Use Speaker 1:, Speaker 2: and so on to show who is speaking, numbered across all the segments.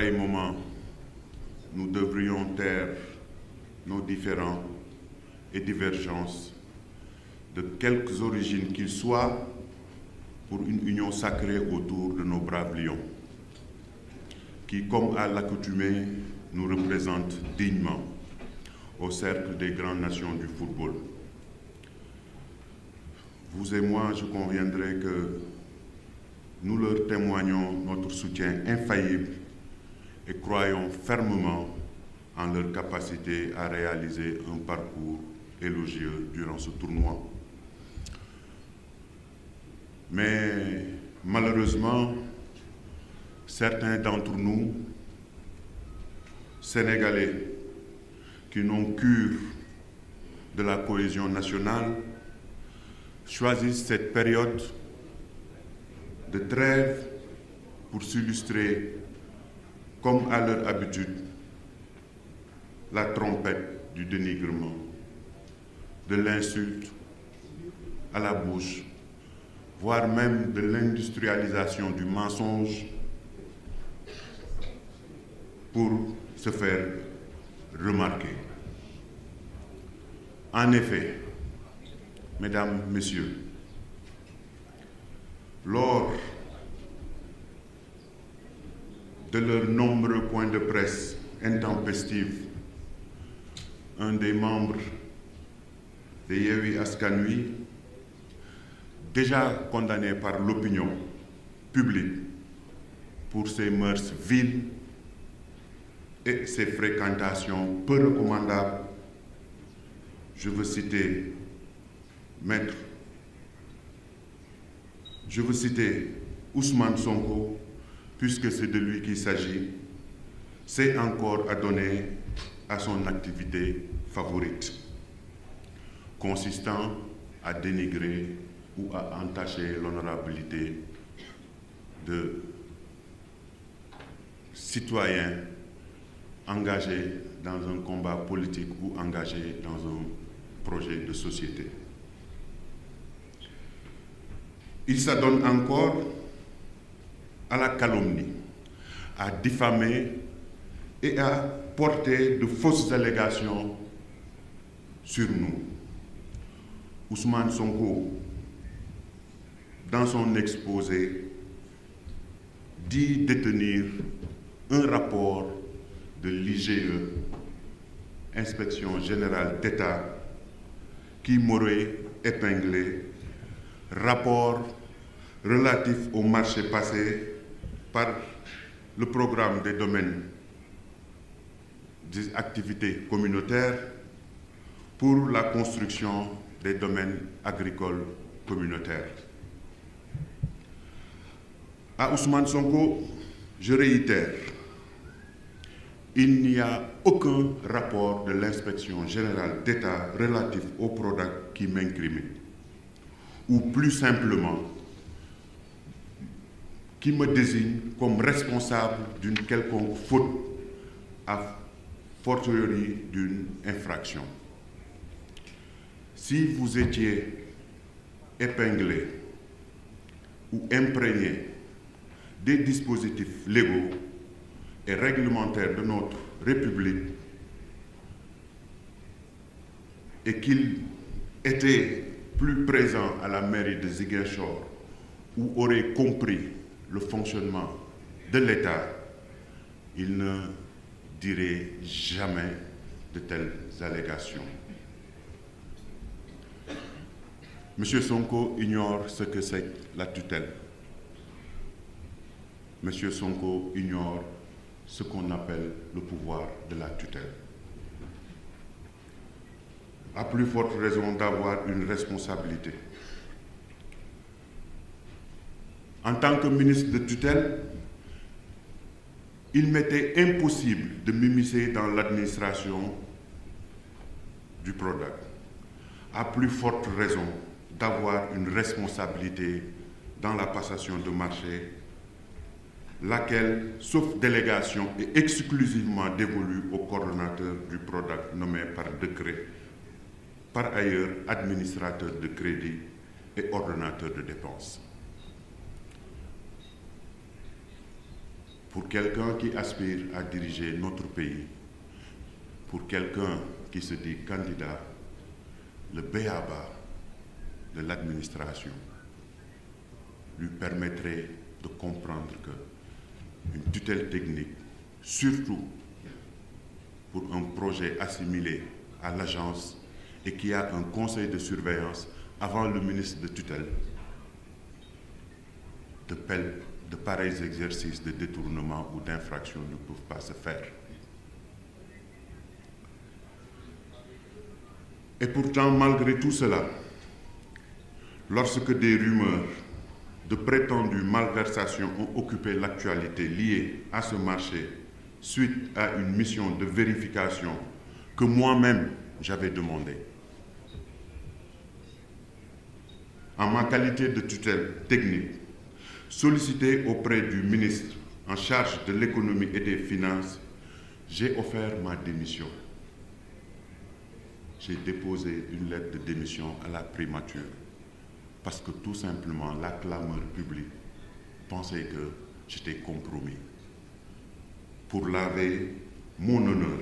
Speaker 1: pareil moment, nous devrions taire nos différends et divergences, de quelques origines qu'ils soient, pour une union sacrée autour de nos braves lions, qui, comme à l'accoutumée, nous représentent dignement au cercle des grandes nations du football. Vous et moi, je conviendrai que nous leur témoignons notre soutien infaillible et croyons fermement en leur capacité à réaliser un parcours élogieux durant ce tournoi. Mais malheureusement, certains d'entre nous, Sénégalais, qui n'ont cure de la cohésion nationale, choisissent cette période de trêve pour s'illustrer, comme à leur habitude, la trompette du dénigrement, de l'insulte à la bouche, voire même de l'industrialisation du mensonge pour se faire remarquer. En effet, Mesdames, Messieurs, lors de leurs nombreux points de presse intempestifs, un des membres de Yewwi Askan Wi, déjà condamné par l'opinion publique pour ses mœurs viles et ses fréquentations peu recommandables, je veux citer Ousmane Sonko, puisque c'est de lui qu'il s'agit, s'est encore adonné à son activité favorite, consistant à dénigrer ou à entacher l'honorabilité de citoyens engagés dans un combat politique ou engagés dans un projet de société. Il s'adonne encore à la calomnie, à diffamer et à porter de fausses allégations sur nous. Ousmane Sonko, dans son exposé, dit détenir un rapport de l'IGE, Inspection Générale d'État, qui m'aurait épinglé, rapport relatif au marché passé par le programme des domaines des activités communautaires pour la construction des domaines agricoles communautaires. À Ousmane Sonko, je réitère, il n'y a aucun rapport de l'inspection générale d'État relatif au Prodac qui m'incrimine, ou plus simplement, qui me désigne comme responsable d'une quelconque faute, a fortiori d'une infraction. Si vous étiez épinglé ou imprégné des dispositifs légaux et réglementaires de notre République et qu'il était plus présent à la mairie de Ziguinchor ou aurait compris le fonctionnement de l'État, il ne dirait jamais de telles allégations. Monsieur Sonko ignore ce que c'est la tutelle. Monsieur Sonko ignore ce qu'on appelle le pouvoir de la tutelle. À plus forte raison d'avoir une responsabilité. En tant que ministre de tutelle, il m'était impossible de m'immiscer dans l'administration du Prodac. À plus forte raison d'avoir une responsabilité dans la passation de marché, laquelle, sauf délégation, est exclusivement dévolue au coordonnateur du Prodac nommé par décret, par ailleurs administrateur de crédit et ordonnateur de dépenses. pour quelqu'un qui aspire à diriger notre pays, pour quelqu'un qui se dit candidat, le b.a.-ba de l'administration lui permettrait de comprendre qu'une tutelle technique, surtout pour un projet assimilé à l'agence et qui a un conseil de surveillance avant le ministre de tutelle, de pareils exercices de détournement ou d'infraction ne peuvent pas se faire. Et pourtant, malgré tout cela, lorsque des rumeurs de prétendues malversations ont occupé l'actualité liée à ce marché suite à une mission de vérification que moi-même j'avais demandée, en ma qualité de tutelle technique, sollicité auprès du ministre en charge de l'économie et des finances, j'ai offert ma démission. J'ai déposé une lettre de démission à la primature parce que tout simplement la clameur publique pensait que j'étais compromis pour laver mon honneur.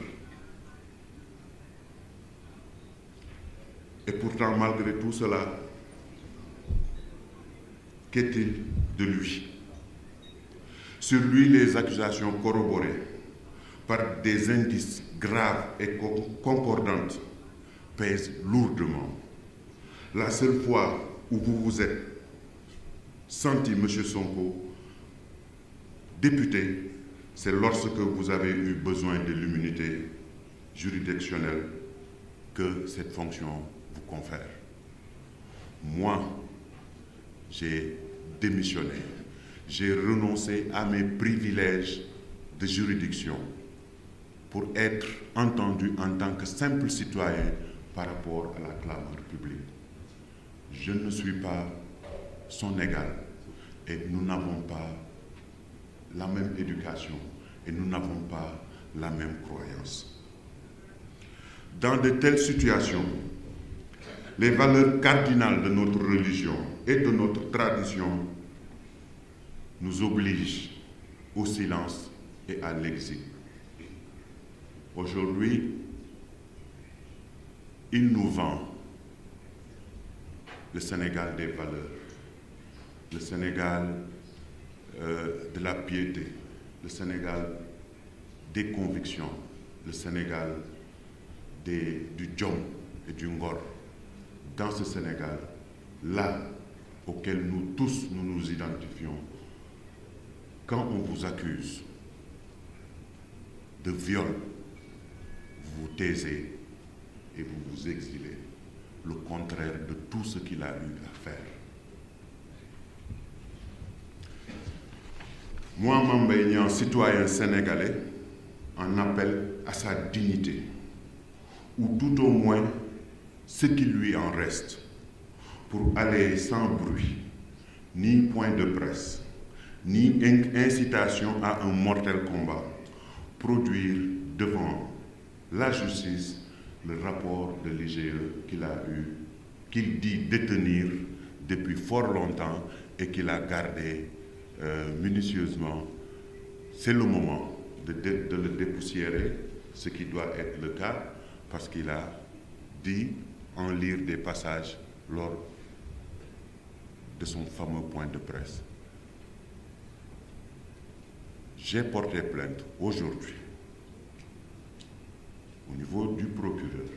Speaker 1: Et pourtant, malgré tout cela, qu'est-il de lui? Sur lui, les accusations corroborées par des indices graves et concordantes pèsent lourdement. La seule fois où vous vous êtes senti, M. Sonko, député, c'est lorsque vous avez eu besoin de l'immunité juridictionnelle que cette fonction vous confère. Moi, j'ai démissionné. J'ai renoncé à mes privilèges de juridiction pour être entendu en tant que simple citoyen par rapport à la clameur publique. Je ne suis pas son égal et nous n'avons pas la même éducation et nous n'avons pas la même croyance. Dans de telles situations, les valeurs cardinales de notre religion et de notre tradition nous obligent au silence et à l'exil. Aujourd'hui, il nous vend le Sénégal des valeurs, le Sénégal de la piété, le Sénégal des convictions, le Sénégal du Djom et du Ngor. Dans ce Sénégal, là auquel nous tous nous identifions, quand on vous accuse de viol, vous vous taisez et vous vous exilez, le contraire de tout ce qu'il a eu à faire. Moi, Mame Mbaye Niang, citoyen sénégalais, en appelle à sa dignité, ou tout au moins ce qui lui en reste, pour aller sans bruit, ni point de presse, ni incitation à un mortel combat, produire devant la justice le rapport de l'IGE qu'il dit détenir depuis fort longtemps et qu'il a gardé minutieusement. C'est le moment de le dépoussiérer, ce qui doit être le cas, parce qu'il a dit en lire des passages lors de son fameux point de presse. J'ai porté plainte aujourd'hui au niveau du procureur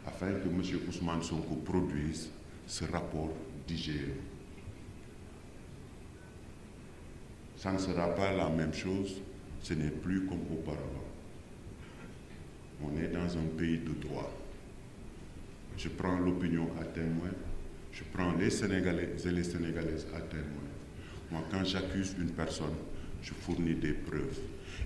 Speaker 1: afin que M. Ousmane Sonko produise ce rapport d'IGE. Ça ne sera pas la même chose, ce n'est plus comme auparavant. On est dans un pays de droit. Je prends l'opinion à témoin, je prends les Sénégalais et les Sénégalaises à témoin. Moi, quand j'accuse une personne, je fournis des preuves.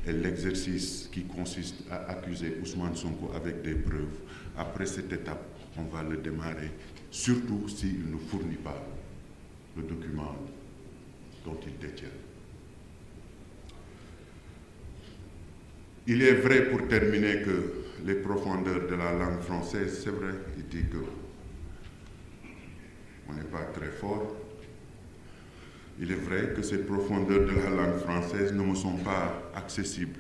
Speaker 1: Et l'exercice qui consiste à accuser Ousmane Sonko avec des preuves, après cette étape, on va le démarrer, surtout s'il ne fournit pas le document dont il détient. Il est vrai, pour terminer, que les profondeurs de la langue française, c'est vrai, il dit que on n'est pas très fort. Il est vrai que ces profondeurs de la langue française ne me sont pas accessibles.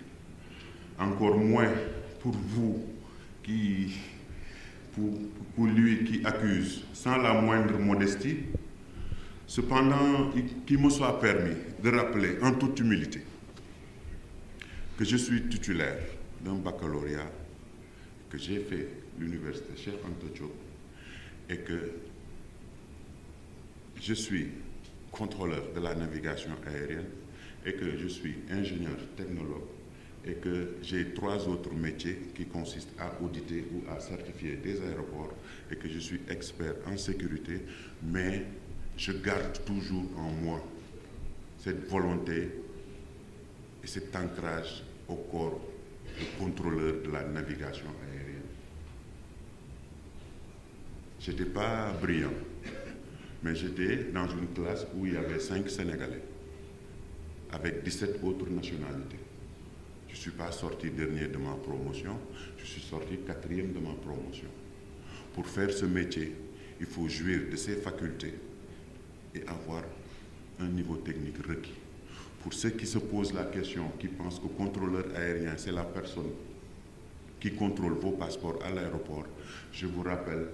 Speaker 1: Encore moins pour vous, pour lui qui accuse, sans la moindre modestie. Cependant, qu'il me soit permis de rappeler en toute humilité que je suis titulaire d'un baccalauréat, que j'ai fait l'université Cheikh Anta Diop et que je suis contrôleur de la navigation aérienne et que je suis ingénieur technologue et que j'ai 3 autres métiers qui consistent à auditer ou à certifier des aéroports et que je suis expert en sécurité, mais je garde toujours en moi cette volonté et cet ancrage au corps de contrôleur de la navigation aérienne. Je n'étais pas brillant, mais j'étais dans une classe où il y avait 5 Sénégalais, avec 17 autres nationalités. Je ne suis pas sorti dernier de ma promotion, je suis sorti 4e de ma promotion. Pour faire ce métier, il faut jouir de ses facultés et avoir un niveau technique requis. Pour ceux qui se posent la question, qui pensent que le contrôleur aérien, c'est la personne qui contrôle vos passeports à l'aéroport, je vous rappelle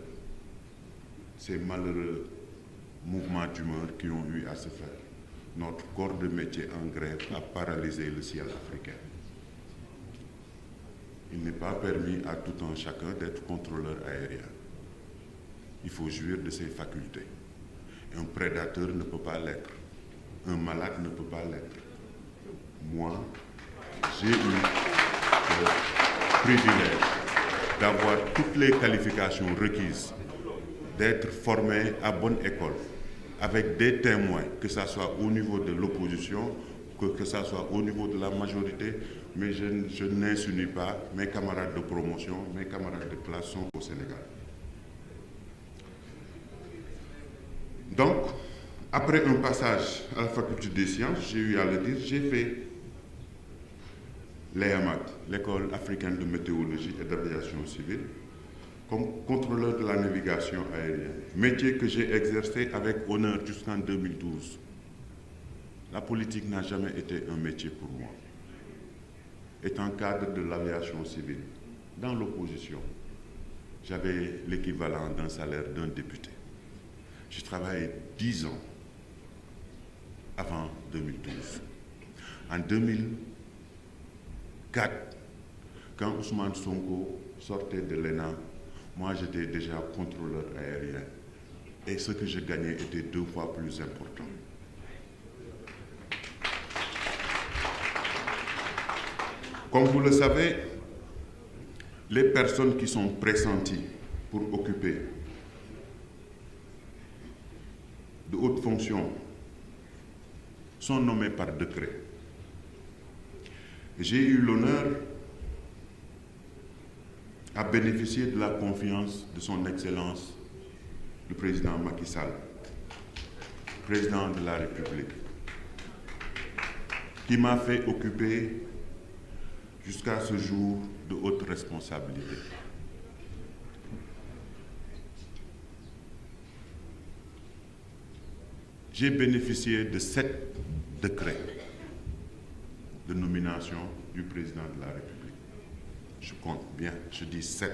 Speaker 1: ces malheureux mouvements d'humeur qui ont eu à se faire. Notre corps de métier en grève a paralysé le ciel africain. Il n'est pas permis à tout un chacun d'être contrôleur aérien. Il faut jouir de ses facultés. Un prédateur ne peut pas l'être. Un malade ne peut pas l'être. Moi, j'ai eu le privilège d'avoir toutes les qualifications requises, d'être formé à bonne école, avec des témoins, que ce soit au niveau de l'opposition, que ce soit au niveau de la majorité, mais je n'insinue pas mes camarades de promotion, mes camarades de classe sont au Sénégal. Donc, après un passage à la faculté des sciences, j'ai eu à le dire, j'ai fait l'EAMAT, l'École africaine de météorologie et d'aviation civile, comme contrôleur de la navigation aérienne, métier que j'ai exercé avec honneur jusqu'en 2012. La politique n'a jamais été un métier pour moi. Étant cadre de l'aviation civile, dans l'opposition, j'avais l'équivalent d'un salaire d'un député. J'ai travaillé 10 ans avant 2012. En 2004, quand Ousmane Sonko sortait de l'ENA, moi j'étais déjà contrôleur aérien. Et ce que je gagnais était 2 fois plus important. Comme vous le savez, les personnes qui sont pressenties pour occuper de hautes fonctions sont nommées par décret. J'ai eu l'honneur à bénéficier de la confiance de son Excellence, le président Macky Sall, président de la République, qui m'a fait occuper jusqu'à ce jour de hautes responsabilités. J'ai bénéficié de 7 décrets de nomination du président de la République. Je compte bien, je dis 7.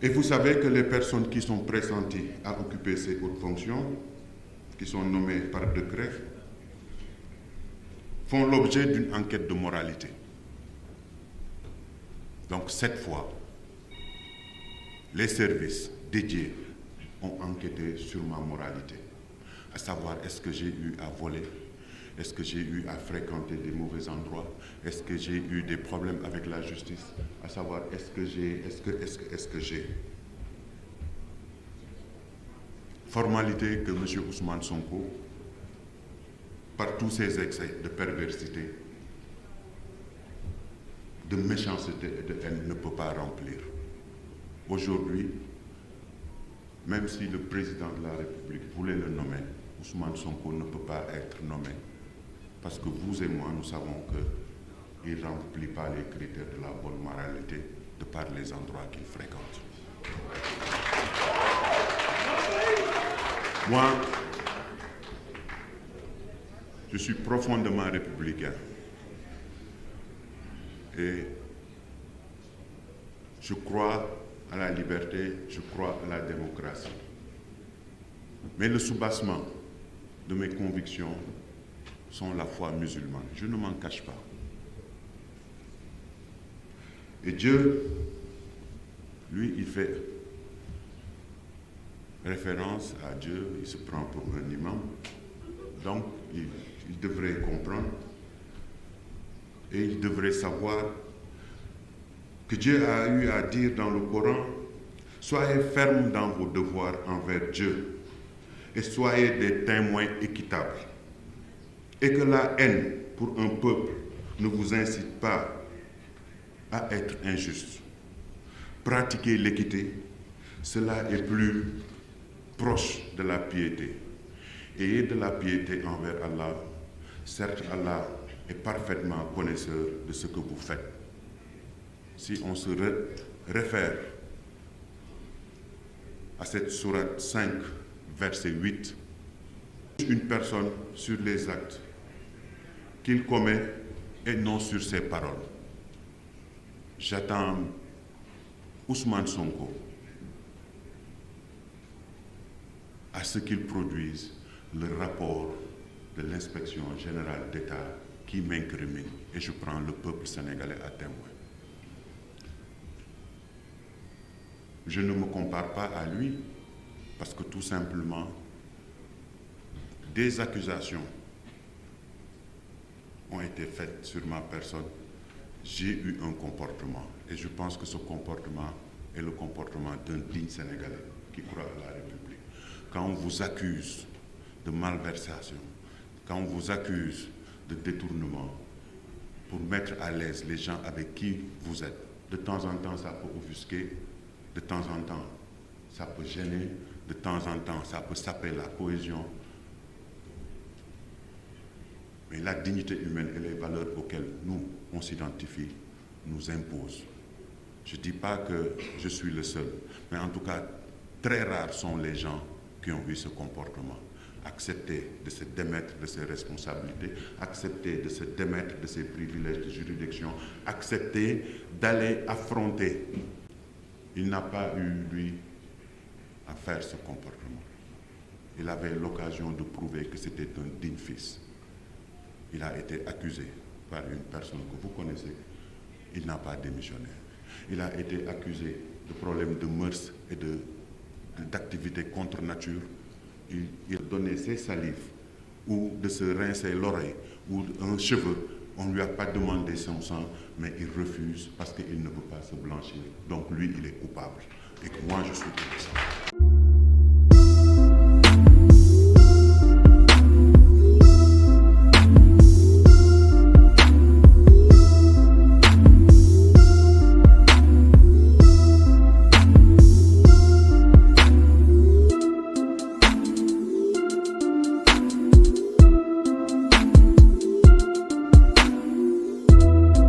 Speaker 1: Et vous savez que les personnes qui sont pressenties à occuper ces hautes fonctions, qui sont nommées par décret, font l'objet d'une enquête de moralité. Donc 7 fois, les services dédiés ont enquêté sur ma moralité, à savoir est-ce que j'ai eu à voler, est-ce que j'ai eu à fréquenter des mauvais endroits, est-ce que j'ai eu des problèmes avec la justice, à savoir est-ce que j'ai. Formalité que M. Ousmane Sonko, par tous ses excès de perversité, de méchanceté et de haine, ne peut pas remplir. Aujourd'hui, même si le président de la République voulait le nommer, Ousmane Sonko ne peut pas être nommé. Parce que vous et moi, nous savons qu'il ne remplit pas les critères de la bonne moralité de par les endroits qu'il fréquente. Moi, je suis profondément républicain. Et je crois à la liberté, je crois à la démocratie. Mais le soubassement de mes convictions sont la foi musulmane. Je ne m'en cache pas. Et Dieu, lui, il fait référence à Dieu, il se prend pour un imam. Donc, il devrait comprendre et il devrait savoir que Dieu a eu à dire dans le Coran: soyez fermes dans vos devoirs envers Dieu et soyez des témoins équitables. Et que la haine pour un peuple ne vous incite pas à être injuste. Pratiquer l'équité, cela est plus proche de la piété. Ayez de la piété envers Allah. Certes, Allah est parfaitement connaisseur de ce que vous faites. Si on se réfère à cette sourate 5, verset 8, une personne sur les actes qu'il commet et non sur ses paroles. J'attends Ousmane Sonko à ce qu'il produise le rapport de l'inspection générale d'État qui m'incrimine, et je prends le peuple sénégalais à témoin. Je ne me compare pas à lui parce que tout simplement, des accusations ont été faites sur ma personne. J'ai eu un comportement et je pense que ce comportement est le comportement d'un digne Sénégalais qui croit à la République. Quand on vous accuse de malversation, quand on vous accuse de détournement, pour mettre à l'aise les gens avec qui vous êtes, de temps en temps ça peut offusquer, de temps en temps ça peut gêner, de temps en temps ça peut saper la cohésion. Mais la dignité humaine et les valeurs auxquelles nous, on s'identifie, nous imposent. Je ne dis pas que je suis le seul, mais en tout cas, très rares sont les gens qui ont eu ce comportement. Accepter de se démettre de ses responsabilités, accepter de se démettre de ses privilèges de juridiction, accepter d'aller affronter. Il n'a pas eu, lui, à faire ce comportement. Il avait l'occasion de prouver que c'était un digne fils. Il a été accusé par une personne que vous connaissez. Il n'a pas démissionné. Il a été accusé de problèmes de mœurs et d'activités contre nature. Il donnait ses salives ou de se rincer l'oreille ou un cheveu. On ne lui a pas demandé son sang, mais il refuse parce qu'il ne peut pas se blanchir. Donc lui, il est coupable. Et que moi, je suis innocent.